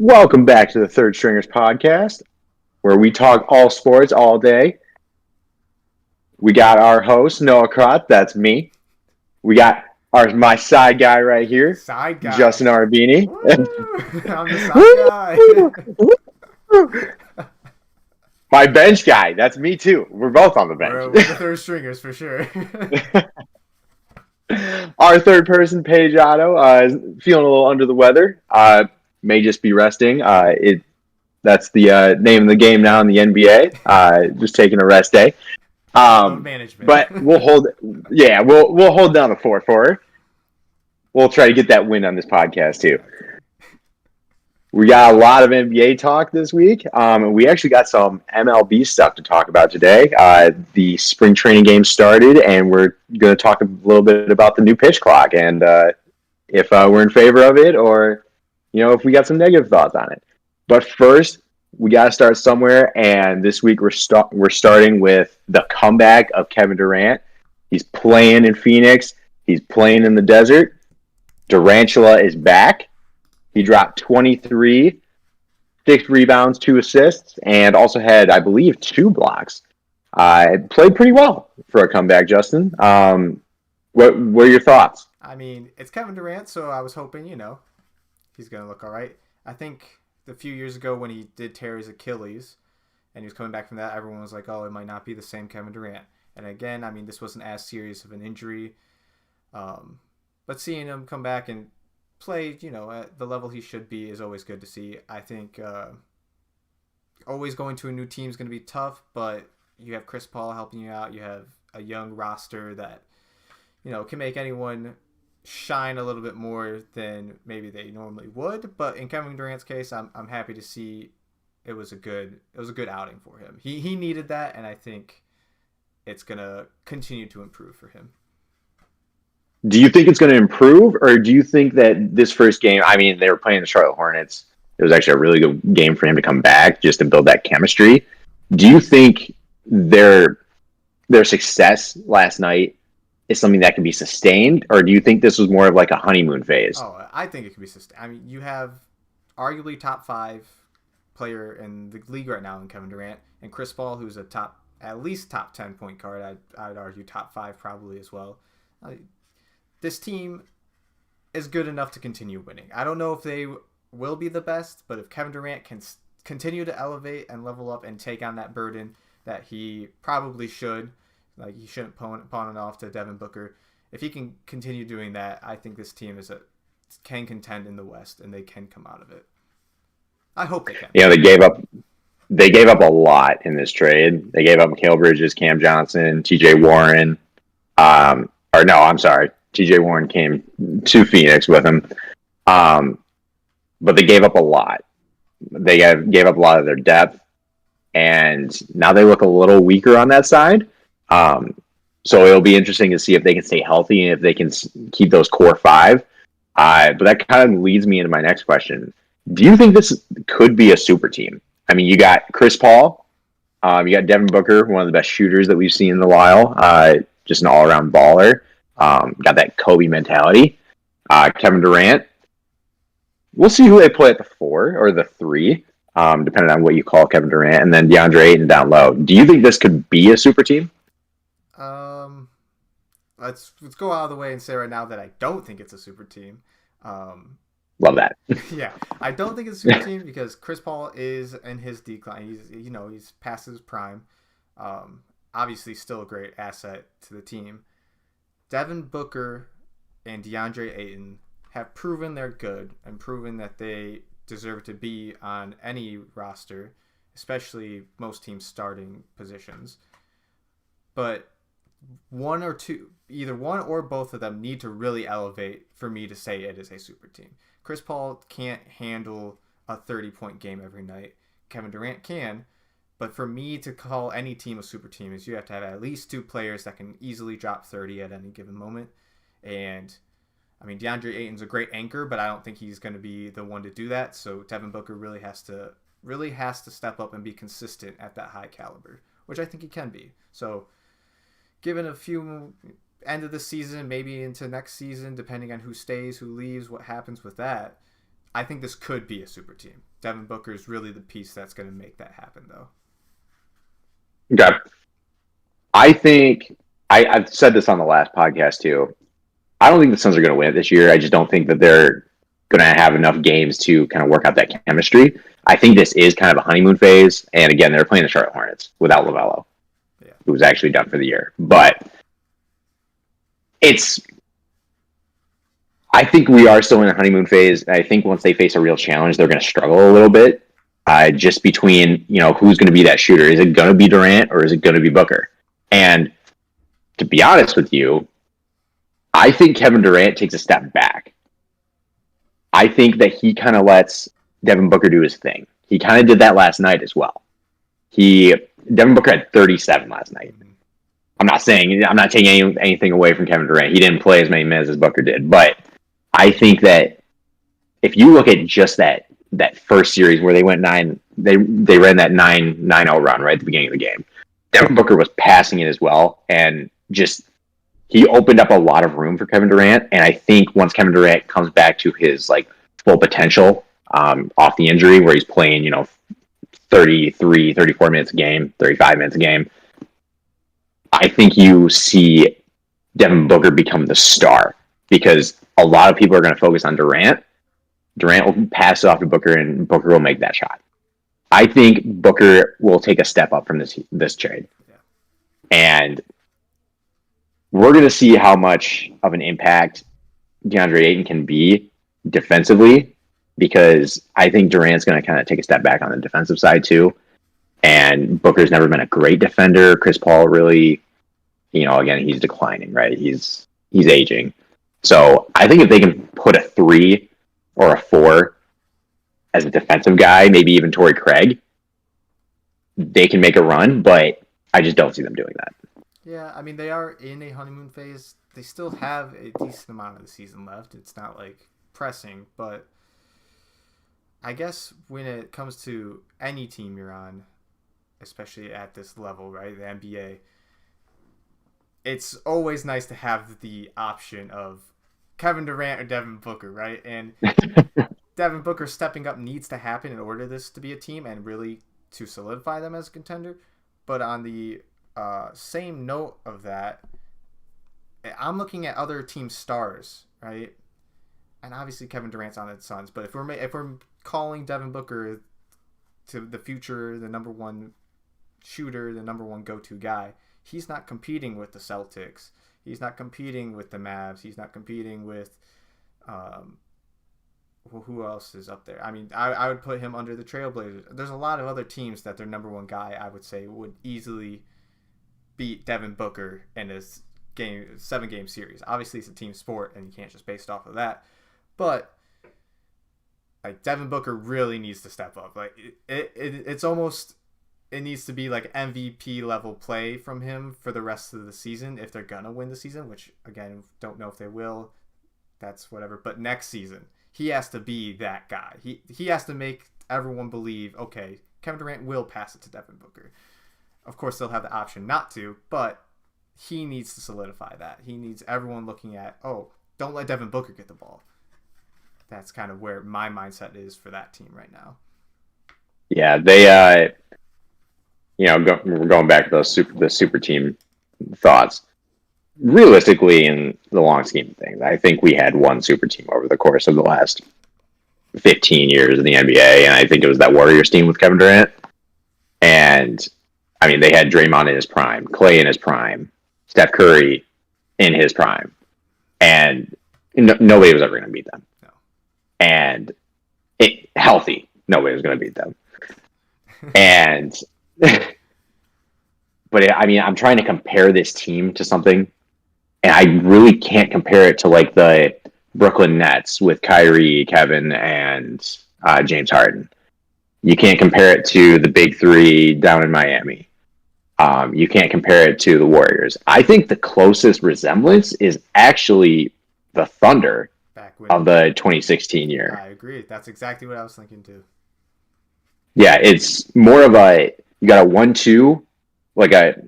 Welcome back to the Third Stringers podcast, where we talk all sports all day. We got our host Noah Krot, that's me. We got my side guy right here, Side guy. Justin Arbini. Woo! I'm the side guy. My bench guy, that's me too. We're both on the bench. we're the third stringers for sure. Our third person, Paige Otto, is feeling a little under the weather. May just be resting. That's the name of the game now in the NBA. Just taking a rest day. Load management. But we'll hold down the fort for her. We'll try to get that win on this podcast too. We got a lot of NBA talk this week, and we actually got some MLB stuff to talk about today. The spring training game started, and we're going to talk a little bit about the new pitch clock and if we're in favor of it, or if we got some negative thoughts on it. But first, we got to start somewhere, and this week we're starting with the comeback of Kevin Durant. He's playing in Phoenix. He's playing in the desert. Durantula is back. He dropped 23, 6 rebounds, 2 assists, and also had, I believe, 2 blocks. Played pretty well for a comeback, Justin. What were your thoughts? I mean, it's Kevin Durant, so I was hoping, he's going to look all right. I think a few years ago when he did tear his Achilles and he was coming back from that, everyone was like, oh, it might not be the same Kevin Durant. And again, I mean, this wasn't as serious of an injury. But seeing him come back and play, at the level he should be is always good to see. I think always going to a new team is going to be tough, but you have Chris Paul helping you out. You have a young roster that, can make anyone shine a little bit more than maybe they normally would. But in Kevin Durant's case, I'm happy to see it was a good outing for him. He needed that, and I think it's going to continue to improve for him. Do you think it's going to improve, or do you think that this first game, I mean, they were playing the Charlotte Hornets. It was actually a really good game for him to come back just to build that chemistry. Do you think their success last night is something that can be sustained, or do you think this was more of like a honeymoon phase? Oh, I think it can be sustained. I mean, you have arguably top 5 player in the league right now in Kevin Durant, and Chris Paul, who's at least top 10 point guard. I'd argue top 5 probably as well. This team is good enough to continue winning. I don't know if they will be the best, but if Kevin Durant can continue to elevate and level up and take on that burden that he probably should, like he shouldn't pawn it off to Devin Booker. If he can continue doing that, I think this team can contend in the West and they can come out of it. I hope they can. Yeah, they gave up a lot in this trade. They gave up Mikal Bridges, Cam Johnson, T.J. Warren. T.J. Warren came to Phoenix with him. But they gave up a lot. They gave up a lot of their depth, and now they look a little weaker on that side. So it'll be interesting to see if they can stay healthy and if they can keep those core 5. But that kind of leads me into my next question. Do you think this could be a super team? I mean, you got Chris Paul. You got Devin Booker, one of the best shooters that we've seen in a while. Just an all-around baller. Got that Kobe mentality. Kevin Durant. We'll see who they play at the 4 or the 3, depending on what you call Kevin Durant, and then DeAndre Ayton down low. Do you think this could be a super team? Let's go out of the way and say right now that I don't think it's a super team. Love that. Yeah, I don't think it's a super team because Chris Paul is in his decline. He's past his prime. Obviously, still a great asset to the team. Devin Booker and DeAndre Ayton have proven they're good and proven that they deserve to be on any roster, especially most teams' starting positions. But either one or both of them need to really elevate for me to say it is a super team. Chris Paul can't handle a 30-point game every night. Kevin Durant can. But for me to call any team a super team is you have to have at least 2 players that can easily drop 30 at any given moment. And, I mean, DeAndre Ayton's a great anchor, but I don't think he's going to be the one to do that. So Devin Booker really has to step up and be consistent at that high caliber, which I think he can be. So given a few end of the season, maybe into next season, depending on who stays, who leaves, what happens with that, I think this could be a super team. Devin Booker is really the piece that's going to make that happen, though. Okay. I think I've said this on the last podcast too. I don't think the Suns are going to win it this year. I just don't think that they're going to have enough games to kind of work out that chemistry. I think this is kind of a honeymoon phase. And again, they're playing the Charlotte Hornets without LaMelo, who was actually done for the year. But I think we are still in a honeymoon phase. I think once they face a real challenge, they're going to struggle a little bit. Just between, who's going to be that shooter. Is it going to be Durant or is it going to be Booker? And to be honest with you, I think Kevin Durant takes a step back. I think that he kind of lets Devin Booker do his thing. He kind of did that last night as well. Devin Booker had 37 last night. I'm not taking anything away from Kevin Durant. He didn't play as many minutes as Booker did, but I think that if you look at just that first series where they went they ran that 9-0 run right at the beginning of the game. Devin Booker was passing it as well, and just he opened up a lot of room for Kevin Durant. And I think once Kevin Durant comes back to his full potential off the injury, where he's playing 33, 34 minutes a game, 35 minutes a game, I think you see Devin Booker become the star, because a lot of people are going to focus on Durant. Durant will pass it off to Booker, and Booker will make that shot. I think Booker will take a step up from this trade. Yeah. And we're going to see how much of an impact DeAndre Ayton can be defensively, because I think Durant's going to kind of take a step back on the defensive side too. And Booker's never been a great defender. Chris Paul really, again, he's declining, right? He's aging. So I think if they can put a 3 or a 4 as a defensive guy, maybe even Torrey Craig, they can make a run, but I just don't see them doing that. Yeah, I mean, they are in a honeymoon phase. They still have a decent amount of the season left. It's not pressing, but I guess when it comes to any team you're on, especially at this level, right, the NBA, it's always nice to have the option of Kevin Durant or Devin Booker, right? And Devin Booker stepping up needs to happen in order this to be a team and really to solidify them as a contender. But on the same note of that, I'm looking at other team stars, right? And obviously Kevin Durant's on the Suns, but if we're calling Devin Booker to the future, the number one shooter, the number one go-to guy, he's not competing with the Celtics. He's not competing with the Mavs. He's not competing with who else is up there? I mean, I would put him under the Trailblazers. There's a lot of other teams that their number one guy, I would say, would easily beat Devin Booker in this 7-game series. Obviously, it's a team sport, and you can't just base it off of that. But Devin Booker really needs to step up. It's almost, it needs to be MVP level play from him for the rest of the season if they're gonna win the season, which again, don't know if they will. That's whatever. But next season, he has to be that guy. He has to make everyone believe, okay, Kevin Durant will pass it to Devin Booker. Of course, they'll have the option not to, but he needs to solidify that. He needs everyone looking at, oh, don't let Devin Booker get the ball. That's kind of where my mindset is for that team right now. Yeah, they, we're going back to the super team thoughts. Realistically, in the long scheme of things, I think we had one super team over the course of the last 15 years in the NBA, and I think it was that Warriors team with Kevin Durant. And, I mean, they had Draymond in his prime, Clay in his prime, Steph Curry in his prime, and nobody was ever going to beat them. No. And healthy, nobody was going to beat them. And, but I mean, I'm trying to compare this team to something, and I really can't compare it to the Brooklyn Nets with Kyrie, Kevin, and James Harden. You can't compare it to the Big Three down in Miami. You can't compare it to the Warriors. I think the closest resemblance is actually the Thunder of the 2016 year. I agree. That's exactly what I was thinking too. Yeah, it's more of you got a 1-2,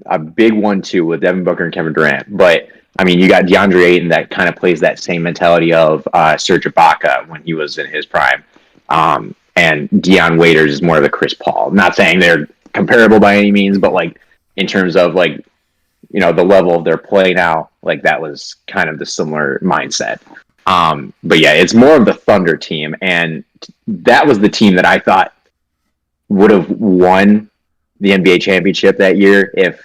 a big 1-2 with Devin Booker and Kevin Durant. But, I mean, you got DeAndre Ayton that kind of plays that same mentality of Serge Ibaka when he was in his prime. And Deion Waiters is more of a Chris Paul. I'm not saying they're comparable by any means, but like in terms of like, you know, the level of their play now, like that was kind of the similar mindset. But yeah, it's more of the Thunder team, and that was the team that I thought would have won the NBA championship that year if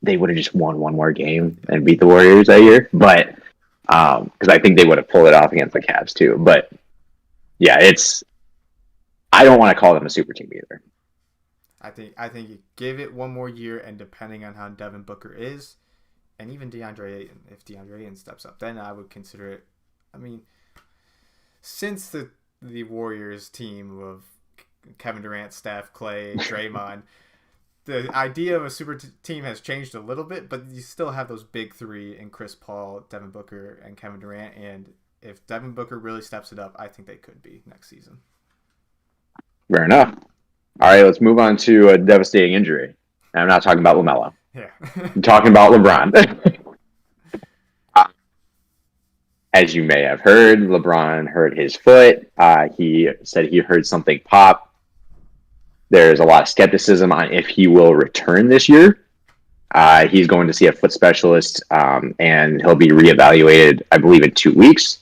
they would have just won one more game and beat the Warriors that year. But because I think they would have pulled it off against the Cavs too. But yeah, I don't want to call them a super team either. I think you give it one more year, and depending on how Devin Booker is, and even DeAndre Ayton, if DeAndre Ayton steps up, then I would consider it. I mean, since the Warriors team of Kevin Durant, Steph, Clay, Draymond, the idea of a super team has changed a little bit, but you still have those big three in Chris Paul, Devin Booker, and Kevin Durant. And if Devin Booker really steps it up, I think they could be next season. Fair enough. All right, let's move on to a devastating injury. And I'm not talking about LaMelo. Yeah. I'm talking about LeBron. As you may have heard, LeBron hurt his foot. He said he heard something pop. There's a lot of skepticism on if he will return this year. He's going to see a foot specialist, and he'll be reevaluated, I believe, in 2 weeks.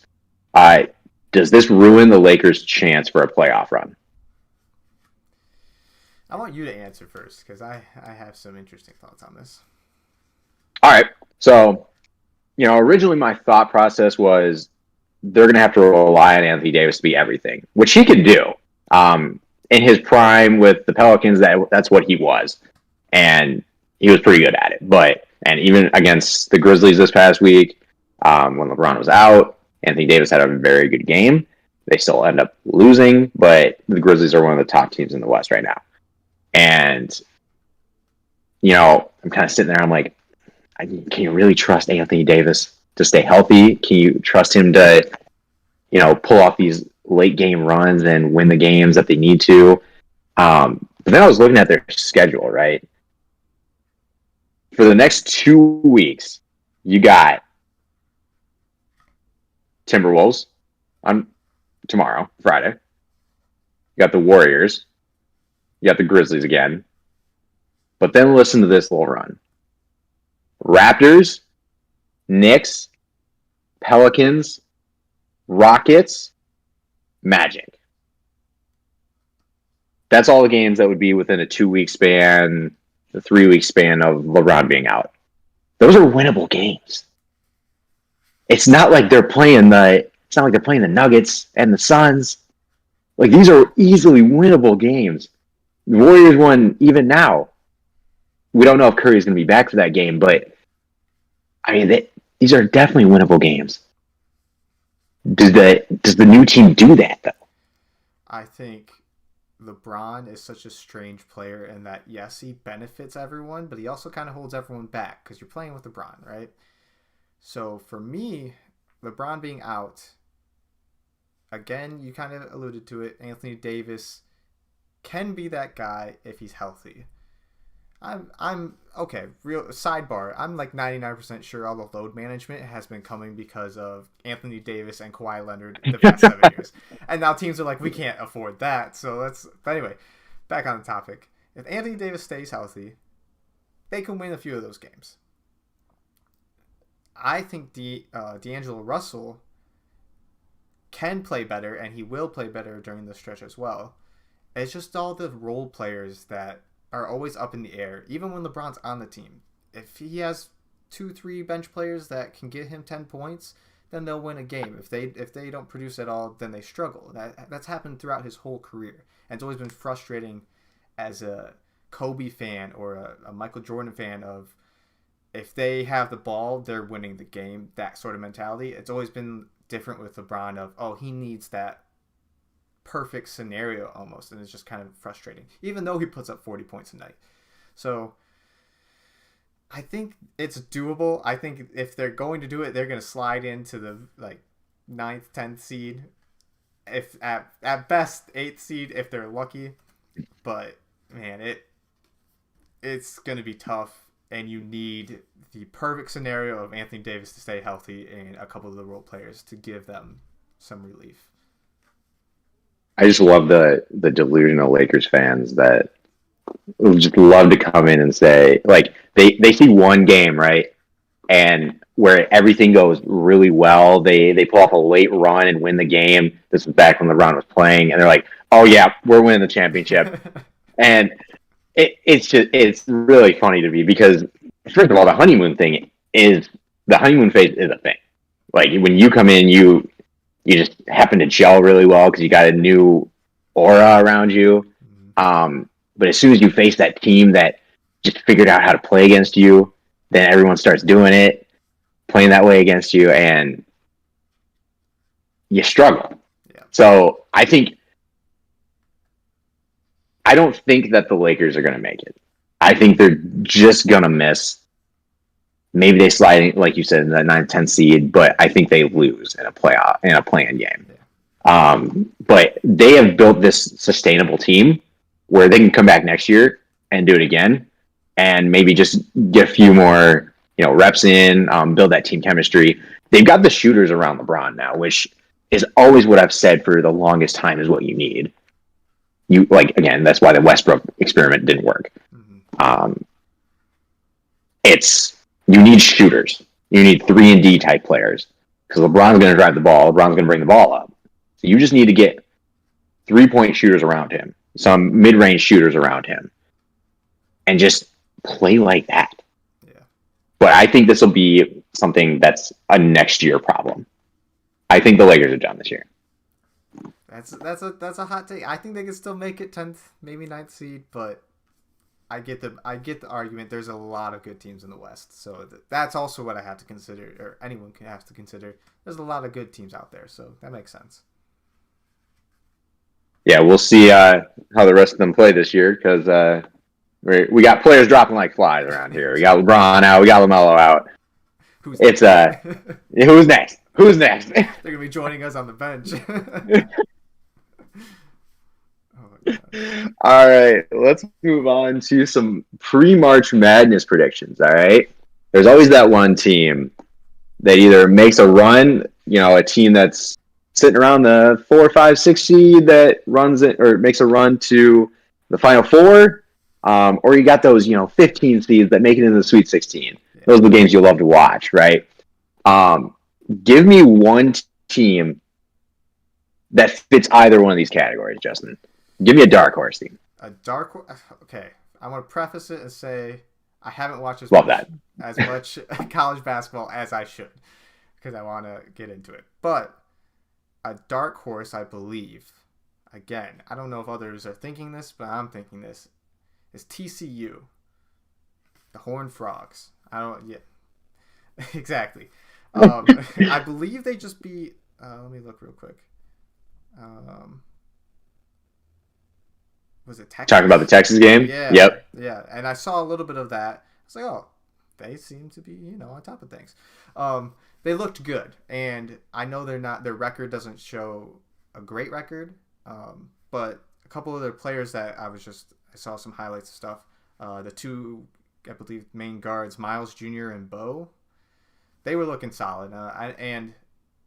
Does this ruin the Lakers' chance for a playoff run? I want you to answer first, because I have some interesting thoughts on this. All right. So, you know, originally my thought process was they're going to have to rely on Anthony Davis to be everything, which he can do. In his prime with the Pelicans, that's what he was. And he was pretty good at it. And even against the Grizzlies this past week, when LeBron was out, Anthony Davis had a very good game. They still end up losing, but the Grizzlies are one of the top teams in the West right now. And, you know, I'm kind of sitting there, I'm like, can you really trust Anthony Davis to stay healthy? Can you trust him to, you know, pull off these late game runs and win the games that they need to? But then I was looking at their schedule, right? For the next 2 weeks, you got Timberwolves on tomorrow, Friday. You got the Warriors. You got the Grizzlies again. But then listen to this little run. Raptors, Knicks, Pelicans, Rockets, Magic. That's all the games that would be within a 2-week span, the 3-week span of LeBron being out. Those are winnable games. It's not like they're playing the Nuggets and the Suns. Like, these are easily winnable games. The Warriors won even now. We don't know if Curry's going to be back for that game, but I mean, these are definitely winnable games. Does the new team do that, though? I think LeBron is such a strange player in that, yes, he benefits everyone, but he also kind of holds everyone back because you're playing with LeBron, right? So for me, LeBron being out, again, you kind of alluded to it, Anthony Davis can be that guy if he's healthy. I'm okay. Real sidebar. I'm like 99% sure all the load management has been coming because of Anthony Davis and Kawhi Leonard the past 7 years, and now teams are like, we can't afford that. So let's. But anyway, back on the topic. If Anthony Davis stays healthy, they can win a few of those games. I think D'Angelo Russell can play better, and he will play better during the stretch as well. It's just all the role players that are always up in the air, even when LeBron's on the team. If he has 2-3 bench players that can get him 10 points, then they'll win a game. If they don't produce at all, then they struggle. That's happened throughout his whole career, and it's always been frustrating as a Kobe fan or a Michael Jordan fan of, if they have the ball, they're winning the game. That sort of mentality. It's always been different with LeBron of, oh, he needs that perfect scenario almost, and it's just kind of frustrating, even though he puts up 40 points a night. So I think it's doable. I think if they're going to do it, they're going to slide into the like 9th, 10th seed, if at best 8th seed if they're lucky. But man, it's going to be tough, and you need the perfect scenario of Anthony Davis to stay healthy and a couple of the role players to give them some relief. I just love the delusional Lakers fans that just love to come in and say, like, they see one game, right? And where everything goes really well, they pull off a late run and win the game. This was back when LeBron was playing, and they're like, "Oh yeah, we're winning the championship." And it's really funny to me because first of all, the honeymoon phase is a thing. Like when you come in, you just happen to gel really well because you got a new aura around you. But as soon as you face that team that just figured out how to play against you, then everyone starts doing it, playing that way against you, and you struggle. Yeah. So I don't think that the Lakers are going to make it. I think they're just going to miss. Maybe they slide, like you said, in the 9-10 seed, but I think they lose in a play-in game. Yeah. But they have built this sustainable team where they can come back next year and do it again, and maybe just get a few more, reps in, build that team chemistry. They've got the shooters around LeBron now, which is always what I've said for the longest time is what you need. Again, that's why the Westbrook experiment didn't work. Mm-hmm. You need shooters. You need 3-and-D type players because LeBron's going to drive the ball. LeBron's going to bring the ball up. So you just need to get 3-point shooters around him, some mid-range shooters around him, and just play like that. Yeah. But I think this will be something that's a next year problem. I think the Lakers are done this year. That's a hot take. I think they can still make it 10th, maybe 9th seed, but I get the argument. There's a lot of good teams in the West, so that's also what I have to consider, or anyone can have to consider. There's a lot of good teams out there, so that makes sense. Yeah, we'll see how the rest of them play this year because we got players dropping like flies around here. We got LeBron out, we got LaMelo out. Who's next? Who's next? They're gonna be joining us on the bench. All right, let's move on to some pre-March Madness predictions. All right, there's always that one team that either makes a run, a team that's sitting around the 4, 5, 6 seed that runs it or makes a run to the Final Four, or you got those 15 seeds that make it into the Sweet 16. Yeah. Those are the games you love to watch, right? Give me one team that fits either one of these categories, Justin. Give me a dark horse team. A dark horse? Okay. I want to preface it and say I haven't watched as much college basketball as I should because I want to get into it. But a dark horse, I believe, again, I don't know if others are thinking this, but I'm thinking this, is TCU. The Horned Frogs. Exactly. I believe they just beat, let me look real quick. Was it Texas? Talking about the Texas game? Yeah. Yep. Yeah, and I saw a little bit of that. I was like, oh, they seem to be, on top of things. They looked good, and I know their record doesn't show a great record, but a couple of their players that I saw some highlights of stuff. The two, I believe, main guards, Miles Jr. and Bo, they were looking solid. And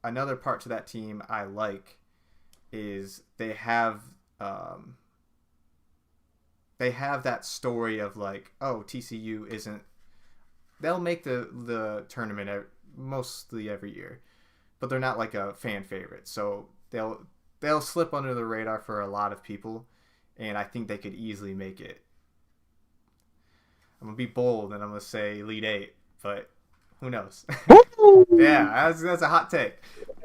another part to that team I like is they have that story of like, oh, TCU isn't. They'll make the tournament mostly every year, but they're not like a fan favorite. So they'll slip under the radar for a lot of people, and I think they could easily make it. I'm gonna be bold and I'm gonna say Elite Eight, but who knows? Yeah, that's a hot take.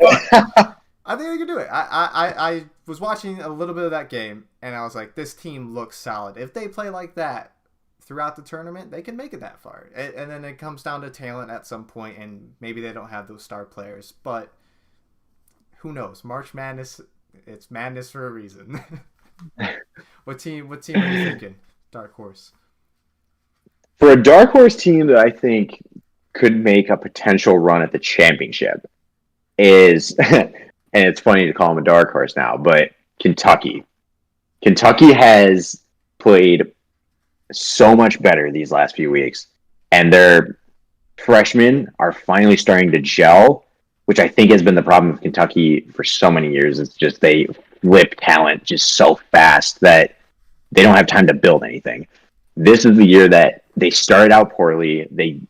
But I think they can do it. I was watching a little bit of that game, and I was like, this team looks solid. If they play like that throughout the tournament, they can make it that far. And then it comes down to talent at some point, and maybe they don't have those star players. But who knows? March Madness, it's madness for a reason. What team are you thinking? Dark horse. For a dark horse team that I think could make a potential run at the championship is, and it's funny to call them a dark horse now, but Kentucky. Kentucky has played so much better these last few weeks, and their freshmen are finally starting to gel, which I think has been the problem with Kentucky for so many years. It's just they flip talent just so fast that they don't have time to build anything. This is the year that they started out poorly. They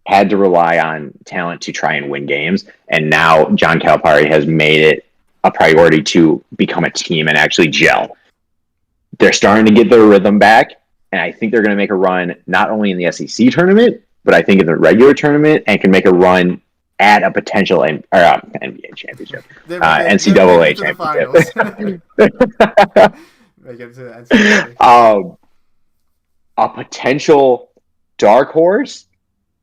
had to rely on talent to try and win games. And now John Calipari has made it a priority to become a team and actually gel. They're starting to get their rhythm back. And I think they're going to make a run not only in the SEC tournament, but I think in the regular tournament, and can make a run at a potential NBA championship, NCAA championship. Make it to the NCAA. A potential dark horse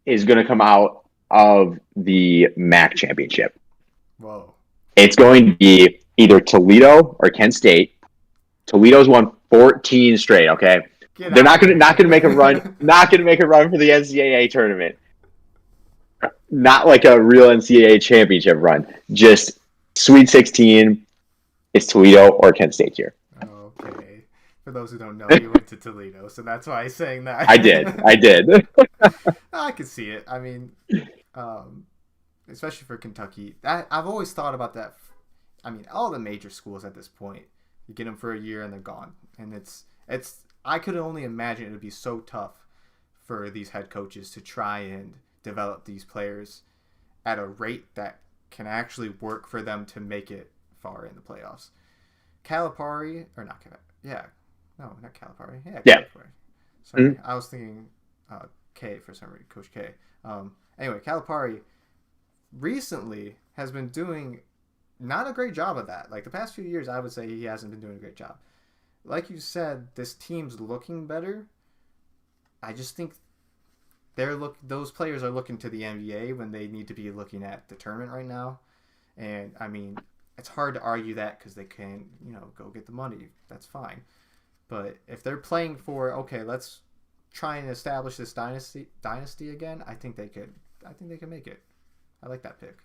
is going to come out of the MAC championship. Whoa! It's going to be either Toledo or Kent State. Toledo's won 14 straight. Okay, they're not going to make a run. Not going to make a run for the NCAA tournament. Not like a real NCAA championship run. Just Sweet 16. It's Toledo or Kent State here. Okay. For those who don't know, you went to Toledo, so that's why I'm saying that. I did. I can see it. I mean, especially for Kentucky. I've always thought about that. I mean, all the major schools at this point, you get them for a year and they're gone. And it's. I could only imagine it would be so tough for these head coaches to try and develop these players at a rate that can actually work for them to make it far in the playoffs. Calipari, or not Calipari, yeah. No, not Calipari. Yeah. Calipari. Sorry, Mm-hmm. I was thinking K for some reason, Coach K. Anyway, Calipari recently has been doing not a great job of that. Like the past few years, I would say he hasn't been doing a great job. Like you said, this team's looking better. I just think those players are looking to the NBA when they need to be looking at the tournament right now. And I mean, it's hard to argue that because they can, go get the money. That's fine. But if they're playing for, okay, let's try and establish this dynasty again, I think they could make it. I like that pick.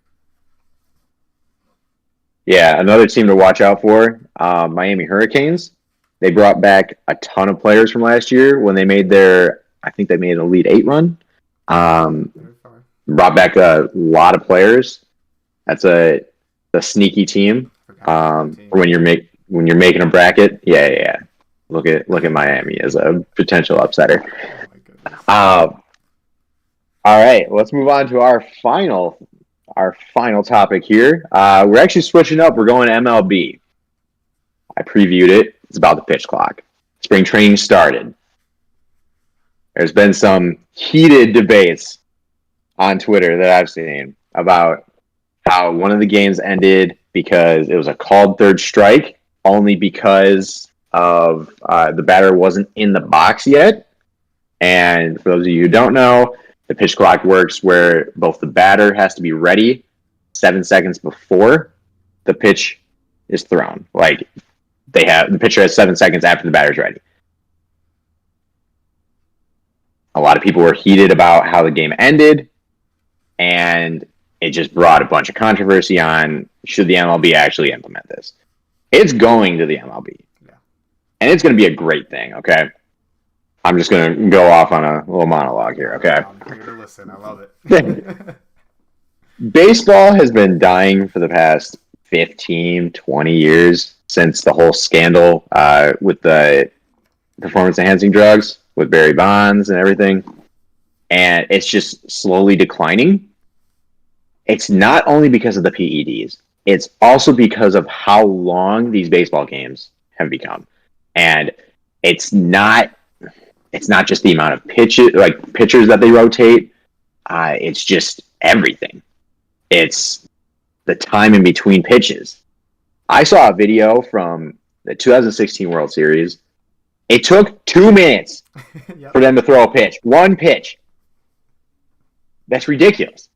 Yeah, another team to watch out for, Miami Hurricanes. They brought back a ton of players from last year when they made I think they made an Elite Eight run. Brought back a lot of players. That's a sneaky team. When you're making a bracket. Yeah. Look at Miami as a potential upsetter. All right, let's move on to our final topic here. We're actually switching up. We're going to MLB. I previewed it. It's about the pitch clock. Spring training started. There's been some heated debates on Twitter that I've seen about how one of the games ended because it was a called third strike, only because of the batter wasn't in the box yet. And for those of you who don't know, the pitch clock works where both the batter has to be ready 7 seconds before the pitch is thrown. Like the pitcher has 7 seconds after the batter's ready. A lot of people were heated about how the game ended, and it just brought a bunch of controversy on should the MLB actually implement this. It's going to the MLB. Yeah. And it's going to be a great thing, okay? I'm just going to go off on a little monologue here, okay? I'm here to listen. I love it. Baseball has been dying for the past 15, 20 years since the whole scandal with the performance-enhancing drugs with Barry Bonds and everything. And it's just slowly declining. It's not only because of the PEDs. It's also because of how long these baseball games have become. And it's not just the amount of pitchers that they rotate. It's just everything. It's the time in between pitches. I saw a video from the 2016 World Series. It took 2 minutes Yep. for them to throw a pitch. One pitch. That's ridiculous.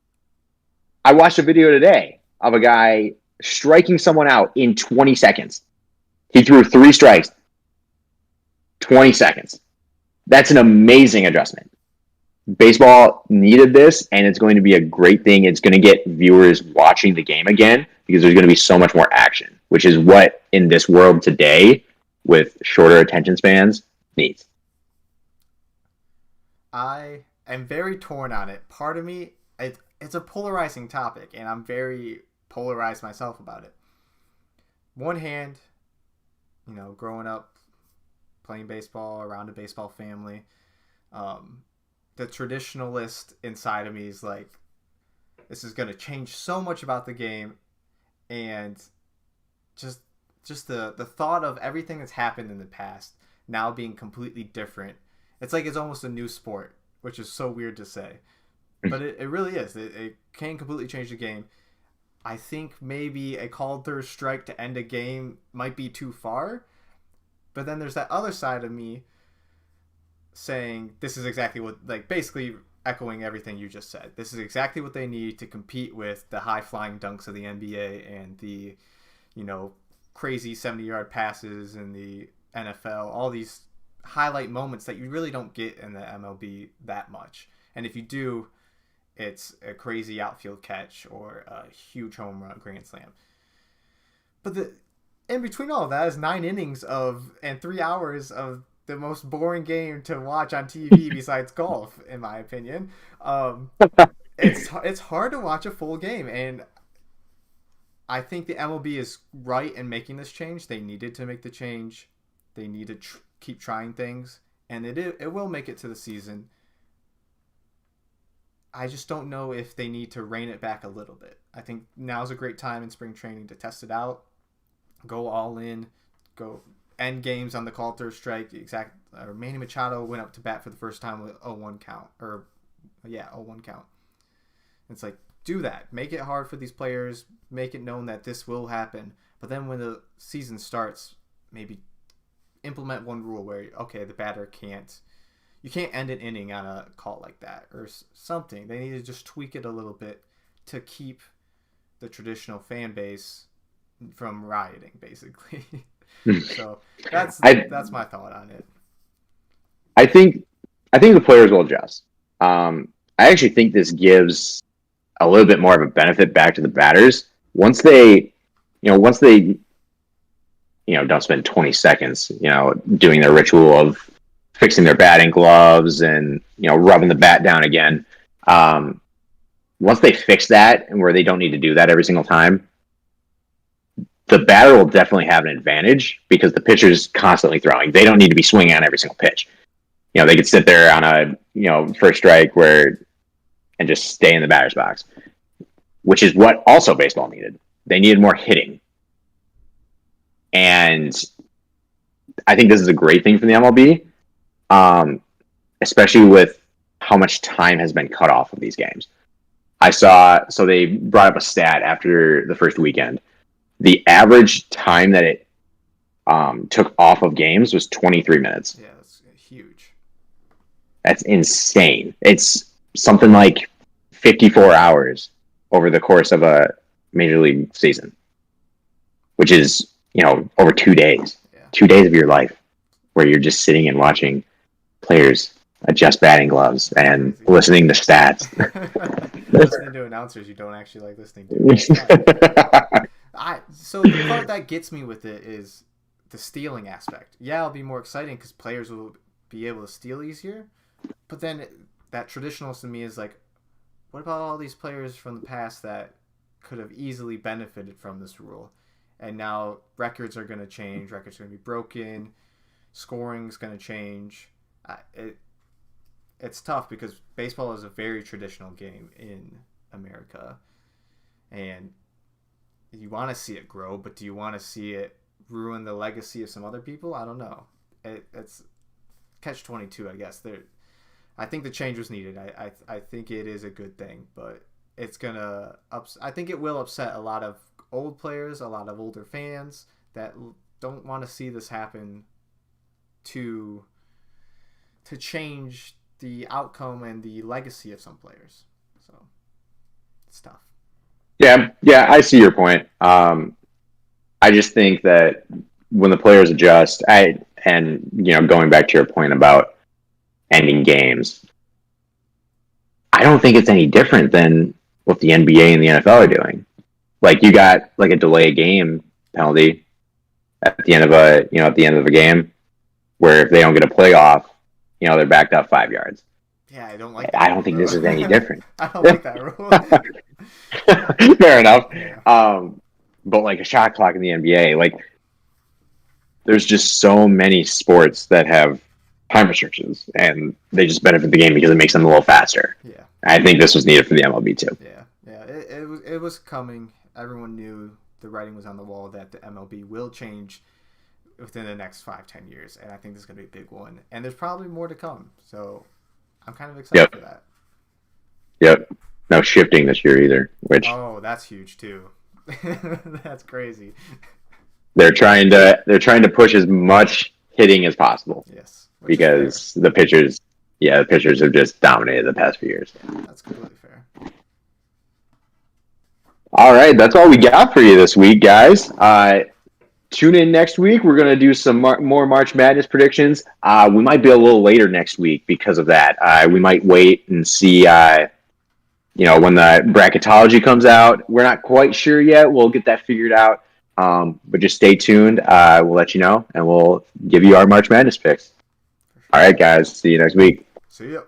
I watched a video today of a guy striking someone out in 20 seconds. He threw 3 strikes. 20 seconds. That's an amazing adjustment. Baseball needed this, and it's going to be a great thing. It's going to get viewers watching the game again because there's going to be so much more action, which is what in this world today with shorter attention spans needs. I am very torn on it. Part of me, it's a polarizing topic, and I'm very polarized myself about it. One hand, growing up playing baseball around a baseball family, the traditionalist inside of me is like, this is going to change so much about the game, and just the thought of everything that's happened in the past now being completely different. It's like it's almost a new sport, which is so weird to say, but it really is. It can completely change the game. I think maybe a called third strike to end a game might be too far, but then there's that other side of me saying this is exactly what, like, basically echoing everything you just said. This is exactly what they need to compete with the high flying dunks of the NBA and the, crazy 70-yard passes in the NFL, all these highlight moments that you really don't get in the MLB that much. And if you do, it's a crazy outfield catch or a huge home run, grand slam. But in between all of that is 9 innings and 3 hours of the most boring game to watch on TV besides golf, in my opinion. It's hard to watch a full game, and I think the MLB is right in making this change. They needed to make the change. They need to keep trying things, and it will make it to the season. I just don't know if they need to rein it back a little bit. I think now's a great time in spring training to test it out, go all in, go end games on the called third strike. Manny Machado went up to bat for the first time with 0-1 count, 0-1 count. It's like, do that. Make it hard for these players. Make it known that this will happen. But then when the season starts, maybe implement one rule where, okay, the batter you can't end an inning on a call like that or something. They need to just tweak it a little bit to keep the traditional fan base from rioting, basically. So that's my thought on it. I think the players will adjust. I actually think this gives a little bit more of a benefit back to the batters once they don't spend 20 seconds, doing their ritual of fixing their batting gloves and, rubbing the bat down again. Once they fix that and where they don't need to do that every single time, the batter will definitely have an advantage because the pitcher's constantly throwing. They don't need to be swinging on every single pitch. They could sit there on a, first strike and just stay in the batter's box, which is what also baseball needed. They needed more hitting. And I think this is a great thing for the MLB, especially with how much time has been cut off of these games. So they brought up a stat after the first weekend. The average time that it took off of games was 23 minutes. Yeah, that's huge. That's insane. It's something like 54 hours over the course of a major league season, which is, over 2 days. Yeah. 2 days of your life where you're just sitting and watching players adjust batting gloves and listening to stats. Listening to announcers you don't actually like listening to. So the part that gets me with it is the stealing aspect. Yeah, it'll be more exciting because players will be able to steal easier. But then that traditionalist in me is like, what about all these players from the past that could have easily benefited from this rule? And now records are going to change. Records are going to be broken. Scoring's going to change. It's tough because baseball is a very traditional game in America. And you want to see it grow, but do you want to see it ruin the legacy of some other people? I don't know. It's catch-22, I guess. I think the change was needed. I think it is a good thing, but it's gonna I think it will upset a lot of old players, a lot of older fans that don't want to see this happen to change the outcome and the legacy of some players. So it's tough. Yeah, I see your point. I just think that when the players adjust, going back to your point about ending games, I don't think it's any different than what the NBA and the NFL are doing. Like, you got like a delay game penalty at the end of a game, where if they don't get a playoff, they're backed up 5 yards. Yeah, I don't like that. I don't think this is any different. I don't like that rule. Fair enough. Yeah. But like a shot clock in the NBA, like, there's just so many sports that have time restrictions, and they just benefit the game because it makes them a little faster. Yeah. I think this was needed for the MLB too. Yeah. Yeah. It was coming. Everyone knew the writing was on the wall that the MLB will change within the next 5-10 years, and I think this is going to be a big one. And there's probably more to come. So I'm kind of excited for that. Yep. No shifting this year either, which that's huge too. That's crazy. they're trying to push as much hitting as possible. Yes. Because the pitchers have just dominated the past few years. That's completely fair. All right, that's all we got for you this week, guys. Tune in next week. We're going to do some more March Madness predictions. We might be a little later next week because of that. We might wait and see, when the bracketology comes out. We're not quite sure yet. We'll get that figured out. But just stay tuned. We'll let you know, and we'll give you our March Madness picks. All right, guys. See you next week. See ya.